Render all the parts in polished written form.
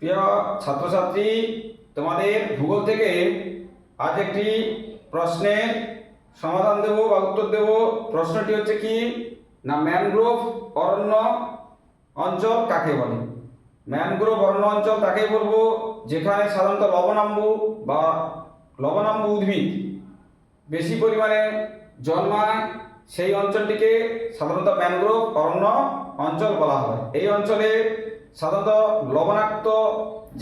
প্রিয় ছাত্রছাত্রী, তোমাদের ভূগোল থেকে আজ একটি প্রশ্নের সমাধান দেব বা উত্তর দেব। প্রশ্নটি হচ্ছে কি না, ম্যানগ্রোভ অরণ্য অঞ্চল কাকে বলে? ম্যানগ্রোভ অরণ্য অঞ্চল তাকেই বলবো যেখানে সাধারণত লবণাম্বু উদ্ভিদ বেশি পরিমাণে জন্মায়। সেই অঞ্চলটিকে সাধারণত ম্যানগ্রোভ অরণ্য অঞ্চল বলা হয়। এই অঞ্চলে সাধারণত লবণাক্ত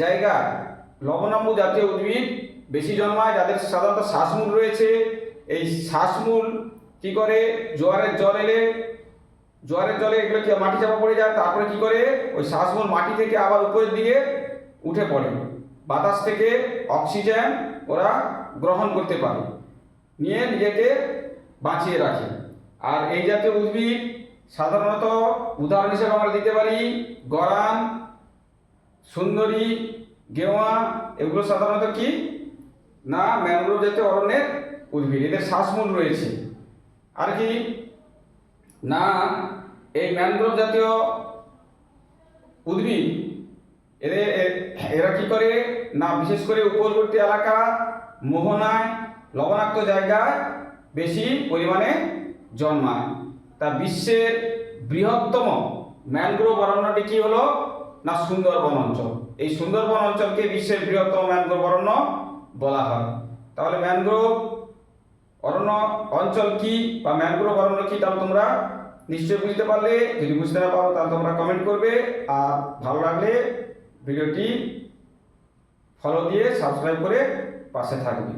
জায়গায় লবণাম্বু জাতীয় উদ্ভিদ বেশি জন্মায়, যাদের সাধারণত শ্বাসমূল রয়েছে। এই শ্বাসমূল কি করে, জোয়ারের জলে এগুলো কি মাটি চাপা পড়ে যায়, তারপরে কি করে ওই শ্বাসমূল মাটি থেকে আবার উপরের দিকে উঠে পড়ে। বাতাস থেকে অক্সিজেন ওরা গ্রহণ করতে পারে, নিয়ে নিজেকে বাঁচিয়ে রাখে। আর এই জাতীয় উদ্ভিদ সাধারণত উদাহরণ হিসেবে আমরা দিতে পারি গরান, সুন্দরী, গেওয়া। এগুলো সাধারণত কি না ম্যানগ্রোভ জাতীয় অরণ্যের উদ্ভিদ, এদের শ্বাসমূল রয়েছে। আর কি না এই ম্যানগ্রোভ জাতীয় উদ্ভিদ এরা কি করে না বিশেষ করে উপকূলবর্তী এলাকা, মোহনায়, লবণাক্ত জায়গায় বেশি পরিমাণে জন্মায়। তা বিশ্বের বৃহত্তম ম্যানগ্রোভ অরণ্যটি কি হলো না সুন্দরবন অঞ্চল। এই সুন্দরবন অঞ্চলকে বিশ্বের বৃহত্তম ম্যানগ্রোভ অরণ্য বলা হয়। তাহলে ম্যানগ্রোভ অরণ্য অঞ্চল কি বা ম্যানগ্রোভ অরণ্য কি, তাহলে তোমরা নিশ্চয়ই বুঝতে পারলে। যদি বুঝতে না পারো তাহলে তোমরা কমেন্ট করবে, আর ভালো লাগলে ভিডিওটি ফলো দিয়ে সাবস্ক্রাইব করে পাশে থাকবে।